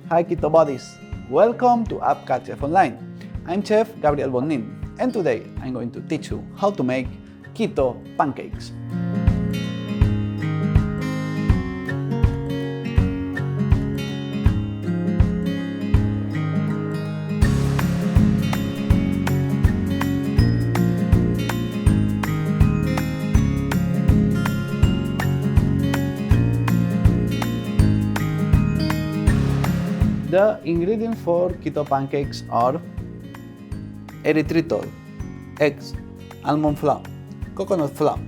Hi Keto Buddies! Welcome to APCA Chef Online. I'm Chef Gabriel Bonin, and today I'm going to teach you how to make keto pancakes. The ingredients for keto pancakes are erythritol, eggs, almond flour, coconut flour,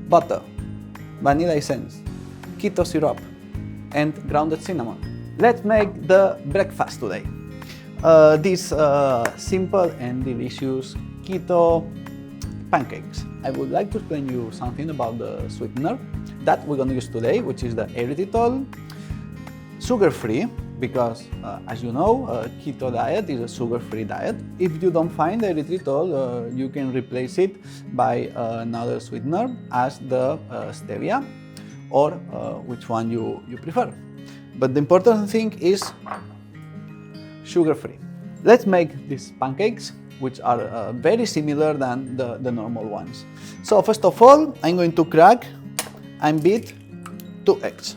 butter, vanilla essence, keto syrup, and grounded cinnamon. Let's make the breakfast today. These simple and delicious keto pancakes. I would like to explain you something about the sweetener that we're going to use today, which is the erythritol, sugar-free, because as you know, keto diet is a sugar-free diet. If you don't find the erythritol, you can replace it by another sweetener as the stevia, or which one you prefer. But the important thing is sugar-free. Let's make these pancakes, which are very similar than the normal ones. So first of all, I'm going to crack and beat 2 eggs.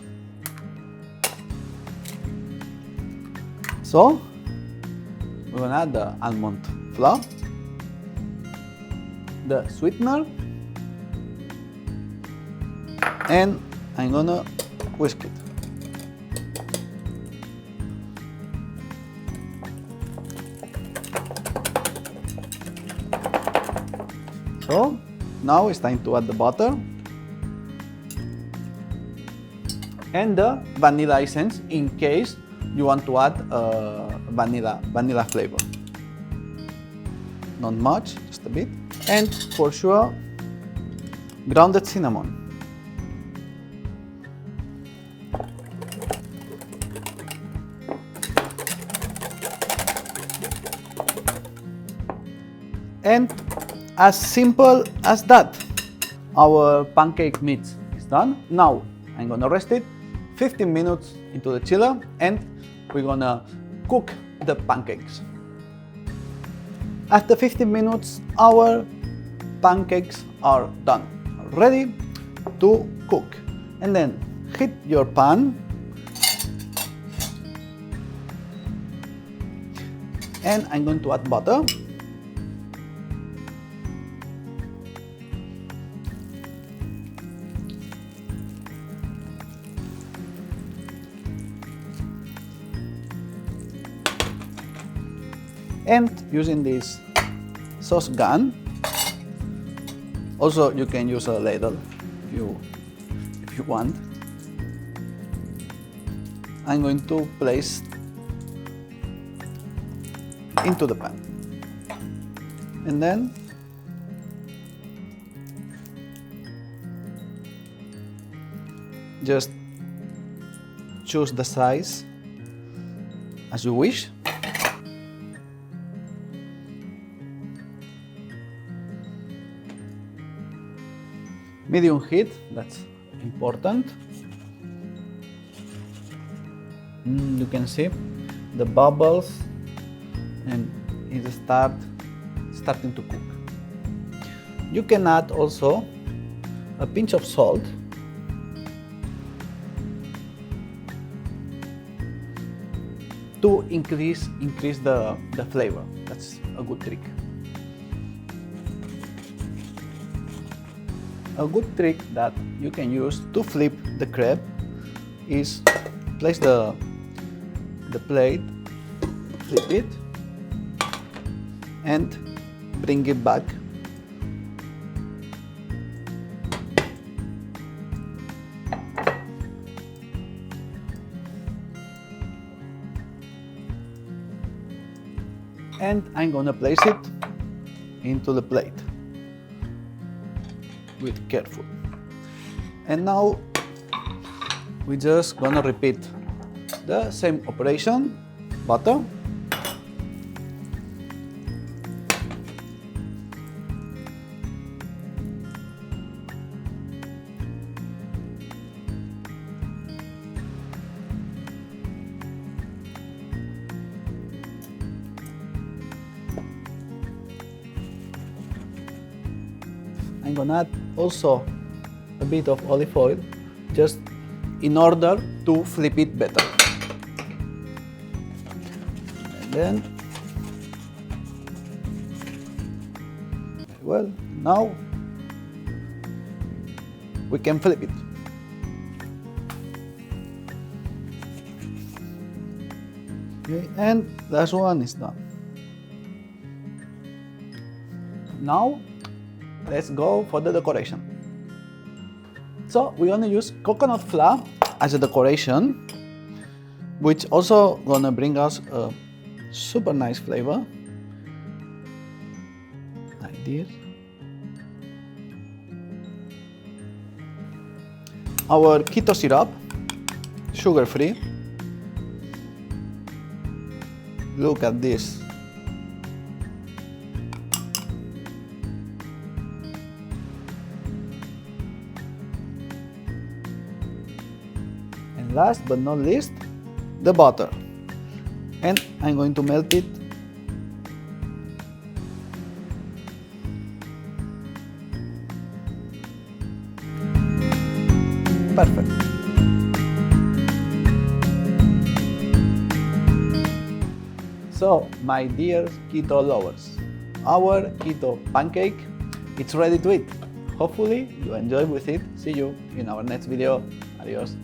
So we're gonna add the almond flour, the sweetener, and I'm gonna whisk it. So now it's time to add the butter and the vanilla essence in case you want to add vanilla flavor. Not much, just a bit. And for sure, grounded cinnamon. And as simple as that, our pancake mix is done. Now I'm gonna rest it 15 minutes into the chiller, and we're gonna cook the pancakes. After 15 minutes, our pancakes are done, ready to cook. And then heat your pan and I'm going to add butter. And using this sauce gun, also you can use a ladle if you want. I'm going to place into the pan, and then just choose the size as you wish. Medium heat, that's important. You can see the bubbles and it starting to cook. You can add also a pinch of salt to increase the flavor. That's a good trick. A good trick that you can use to flip the crepe is place the plate, flip it, and bring it back. And I'm gonna place it into the plate with careful. And now we're just gonna repeat the same operation. Butter, I'm gonna add also a bit of olive oil, just in order to flip it better. And then, well, now we can flip it. Okay, and last one is done. Now, let's go for the decoration. So we're gonna use coconut flour as a decoration, which also gonna bring us a super nice flavor, like this. Our keto syrup, sugar-free. Look at this. And last but not least, the butter. And I'm going to melt it. Perfect. So, my dear keto lovers, our keto pancake, it's ready to eat. Hopefully you enjoy with it. See you in our next video. Adios.